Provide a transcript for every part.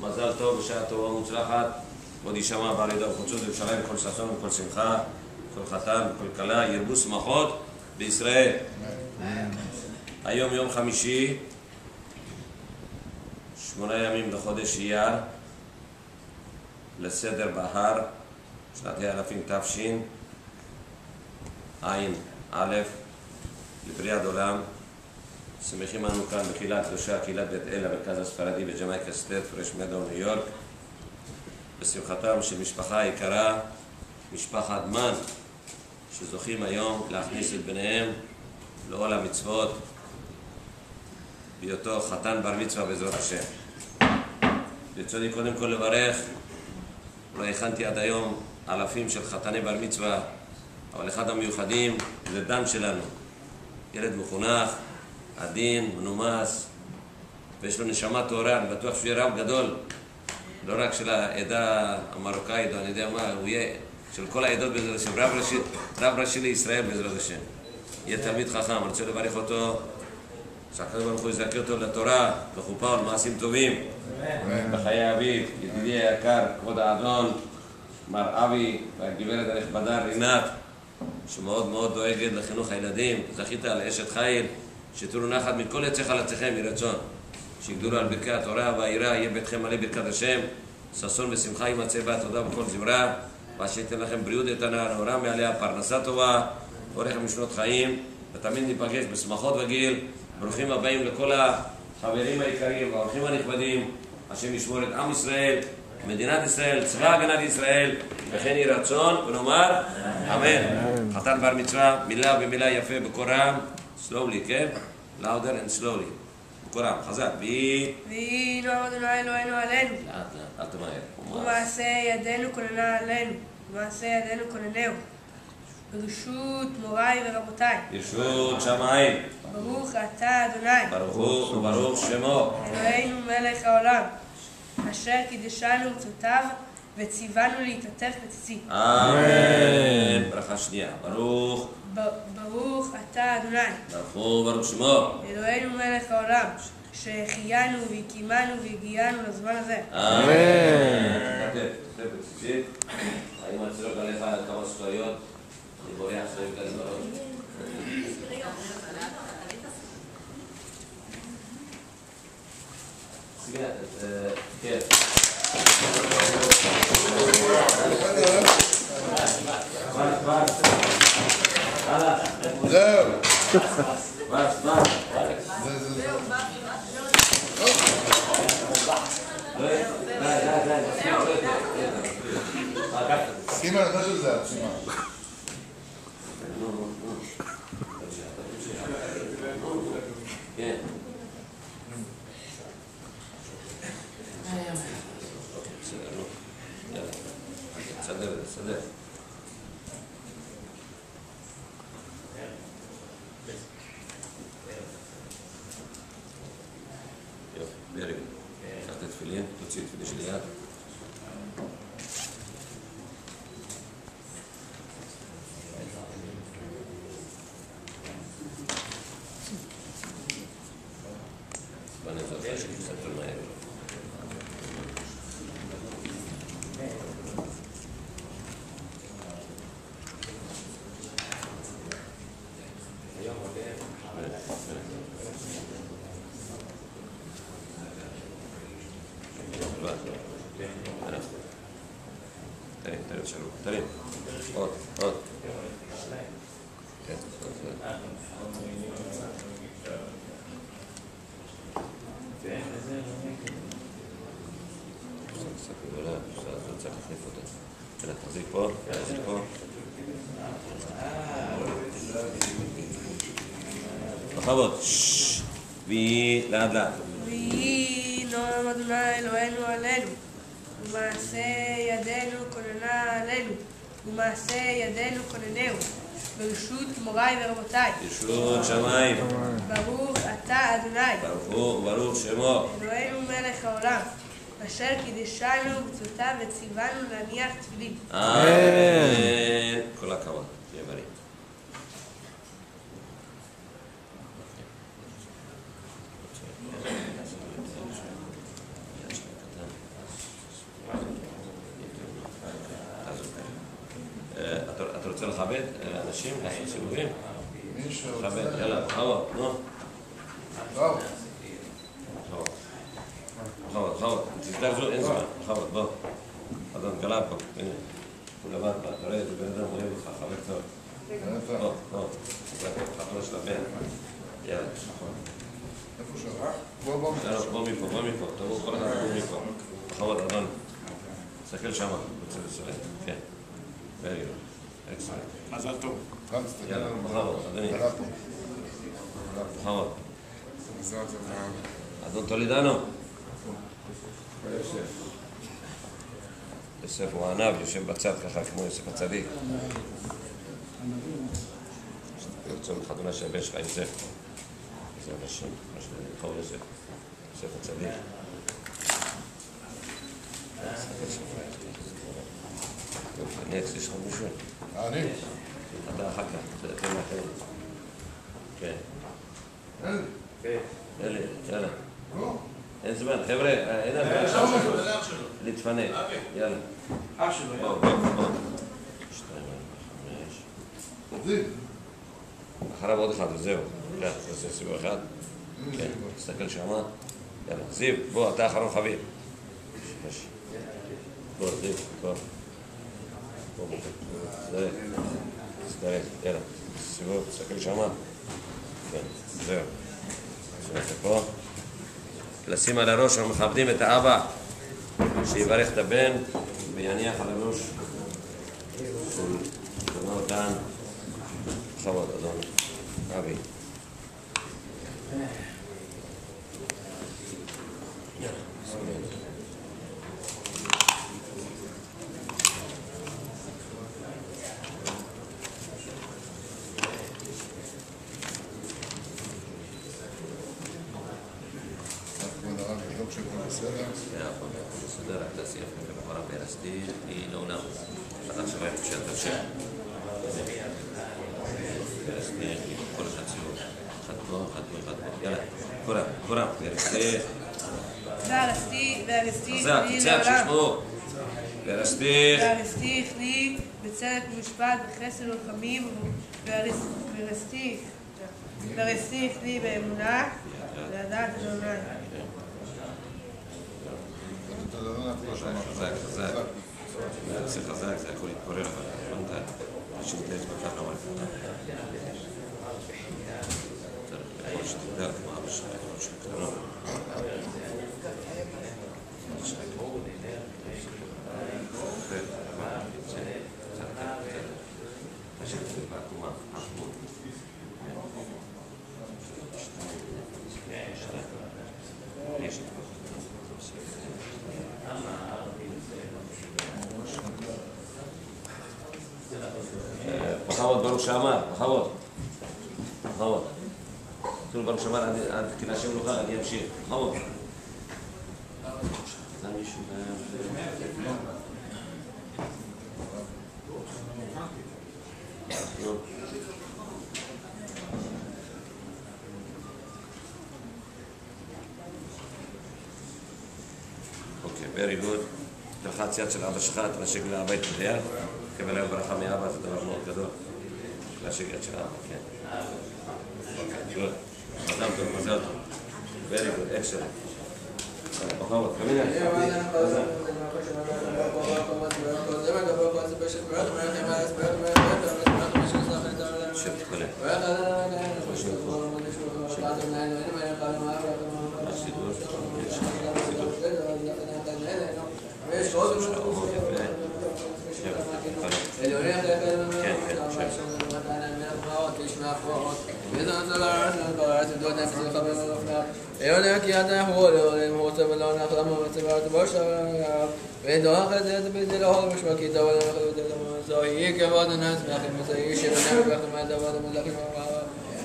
מזל טוב בשעה טובה ומוצלחת, עוד יישמע בעלידה וחוצות בירושלים בכל ששון ובכל שמחה, בכל חתן ובכל כלה, ירבו שמחות בישראל. היום יום חמישי, 8 ימים לחודש אייר, לסדר בהר, שנת האלפים תש"ע, לבריאת עולם. שמחים אנו כאן בקהילת קדושה, קהילת בית אל, המרכז הספרדי בג'מייקה סטייט, פרש מדאו, ניו יורק, בשמחתם של משפחה יקרה, משפחת מן, שזוכים היום להכניס את בניהם לעול המצוות, בהיותו חתן בר מצווה בעזרת השם. ברצוני קודם כל לברך, אולי הכנתי עד היום אלפים של חתני בר מצווה, אבל אחד המיוחדים זה דן שלנו, ילד מחונך, עדין, מנומס, ויש לו נשמה טהורה. אני בטוח שהוא יהיה רב גדול, לא רק של העדה המרוקאית, או אני יודע מה, הוא יהיה של כל העדות בעזרת השם, רב ראשי לישראל בעזרת השם. יהיה תלמיד חכם. אני רוצה לברך אותו, שהקדוש ברוך הוא יזכה אותו לתורה, לחופה ולמעשים טובים. בחיי אביו, ידידי היקר, כבוד האדון, מר אבי, והגברת הנכבדה רינת, שמאוד מאוד דואגת לחינוך הילדים. זכית על אשת חיל, שתראו נחת מכל יצא חלציכם מרצון, שיגדלו על ברכי התורה והיראה, יהיה ביתכם מלא ברכת השם, ששון ושמחה יימצא בה, תודה בכל זמרה, ושייתן לכם בריאות איתנה, נאורה מעליה, פרנסה טובה, אורך משנות חיים, ותמיד ניפגש בשמחות וגיל. ברוכים הבאים לכל החברים היקרים והאורחים הנכבדים. השם ישמור את עם ישראל, מדינת ישראל, צבא הגנת ישראל, וכן יהי רצון, ונאמר אמן. חתן בר מצווה, מילה במילה יפה בקורם, slowly, כן? louder and slowly. בקורם, חזק. ויהי נועם אדוני אלוהינו עלינו. לאט לאט, אל תמהר. ומעשה ידינו כוננה עלינו. ומעשה ידינו כוננהו. ברשות מוריי ורבותיי. ברשות שמיים. ברוך אתה אדוני. ברוך הוא וברוך שמו. אלוהינו מלך העולם. אשר קידשנו מצוותיו וציוונו להתעטף בציצית. אמן. ברכה שנייה. ברוך אתה אדוני. ברוך הוא וברוך שמו. אלוהינו מלך העולם. שהחיינו והקימנו והגיענו לזמן הזה. אמן. תתעטף בציצית. האם אצלוק עליך כמה סטויות? אני בורח סטויות כאלה בראש. כן. זהו. סימן, אתה של זה, סימן. כן. סדר. יופי, ברגע. קח את התפילין, תוציא את תפילין שלי יד. בנזר חשב קצת יותר מהר. תרים, שלום, תרים. עוד. כן, קצת גדולה, צריך להחליף אותה. תחזיק פה, תחזיק פה. בכבוד. ויהי לאט לאט. ויהי נועם אדוני אלוהינו עלינו. ומעשה ידינו כוננה עלינו. ומעשה ידינו כוננהו. ברשות מוריי ורבותיי. ברשות שמיים. ברוך אתה אדוני. ברוך הוא וברוך שמו. אלוהינו מלך העולם. אשר קידשנו מצוותיו וציוונו להניח תפילין. אמן. כל הכבוד. תהיה בריא. לכבד אנשים, לעשות סיבובים. מי שרוצה... לכבד, יאללה, בכבוד, נו. טוב. בכבוד, תזדרזו, אין זמן, בכבוד, בוא. אדון, גלה פה, הנה. הוא לבד בה, תראה איזה בן אדם אוהב אותך, חבר טוב. בוא. חתונה של הבן. יאללה. איפה שרח? בוא. בוא מפה, תראו כל אחד בוא מפה. בכבוד, אדון. תסתכל שמה, רוצה לסרט, כן. very good, excellent. מזל טוב. גם תסתכל יאללה, לנו. בכבוד, אדוני. עלה פה. בכבוד. מזל טוב. אדון טולידנו. יוסף הוא הענב, יושב בצד ככה כמו יוסף הצדיק. תרצו לחתונה של הבן שלך, יוסף. איזה אנשים, מה שנקרא יוסף. יוסף הצדיק. טוב, נקסט, יש לך מישהו? אני? אתה אחר כך, תן לכם. כן. אלי, יאללה. אין זמן, חבר'ה, אין הזמן. להתפנק, יאללה. אח שלו, בוא. 2, 5. זיו. אחריו עוד אחד, וזהו. כן, תעשה סיבוב אחד. כן, תסתכל שמה. יאללה, זיו, בוא, אתה אחרון חביב. בוא, זיו, בוא. תסתרק, יאללה. סיבוב, תסתכל שמה. כן, זהו. נעשה פה. לשים על הראש, אנחנו מכבדים את האבא שיברך את הבן ויניח על הראש של אדון דן. בכבוד, אדון אבי. בסדר, רק תעשי יפה ובחורה ברסתי, היא לא עונה. אתה שווה פשט השם. ברסתי, כל אחד סיבוב. אחד פה. יאללה, קורם, ברסתי. חזק, תצא, שישמעו. ברסתי החליט בצדק ומשפט בחסד ורחמים ברסתי החליט באמונה לדעת אדוני. חזק. זה חזק, זה יכול להתפורר, אבל הבנת, שתהיה כל כך נורא. צריך שתדע כמו אבא שלך, כמו שקטנות. בכבוד ברוך שאמר, בכבוד. תראו ברוך שאמר, עד כנשם לוחה, אני אמשיך. בכבוד. זה מישהו אוקיי, very good. תלחץ יד של אבא שלך, תנשק לאבא את היד. קבל היום ברכה מאבא, זה דבר מאוד גדול. להשיג יד של אבא, כן. מזל טוב. Very good, excellent. בכבוד, קמינה. שב, תתפלל.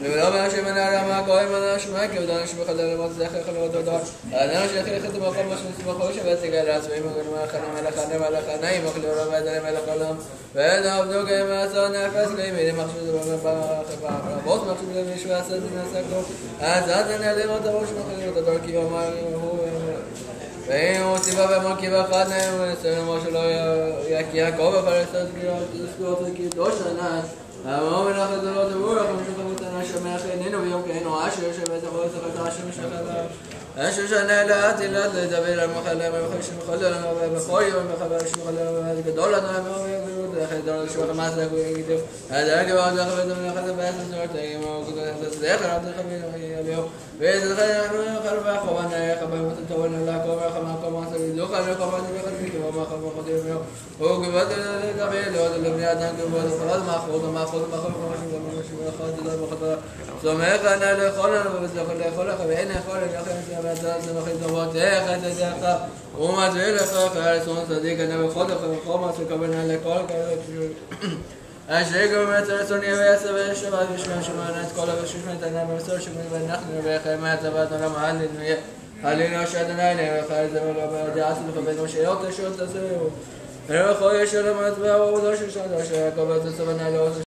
ולא מהשם הנעלה מהכהן מהשמיים כי עודנו שבחדר למות זכר חלאות הודעה אדנו שיחליך את המקום משמחו שבציגה לעצמאים הגנו מהחנים מלאכנים מלאכנאים אכלו ועדנים מלאך עולם ועבדו כהם מעשון נפש לימינים מחשוב רבות מחשוב למישהו עשת נעשה כלום אז נעלים אותו ראש מחלים אותו דרכי ואמר הוא ואם הוא ציווה במרכיב אחד מהם, ונסיים לומר שלא כי יעקב אחרי סגורות וקדוש ענן, אמרו מלאך לדולות אמרו לכם שחבו תנא שמח עינינו ויום כהנו אשר שבית אבות זכת אשר משחלה אשר שנה לאט ילד לדבר על מחלה ומחל שמחל לנו ובכל יום וחבר שמחל לנו גדול לנו ומחל ואחרי דור שבח מעשה יגידו הדרך כבר דרך בית המלאכה ובעצם סורת אמרו זכר עד לחבין אביהו וזכר אנחנו יאכל והחובה נערך במות תורנו לעקוב ורחם הכל מעשה לדוך על רחמת וחלפי כמו מאכל וחודים יום וכבוד לדבר לעוד לבני אדם כבוד וחלד מאחרות ומאחרות ומאחרות סומך ענה לאכול לנו ולאכול לך ואין לאכול לכם והצלת למחית טובות איך את ידיך ומטביא לך כרצון צדיק ענה בכל לך וכל מה שכוונה לכל אשר גם את הרצון יבייס וישבת ושמע שמענה את כל הבשושמת ענה במסור שמין ואנחנו נבייכם מהצבת עולם הללויה הללויה שאדוני נבייך על זה ולא בידיעת לכבד משאלות אשר תעשו ולכל ישר למטבע ועבודו של שדה אשר יעקב את הסבנה לא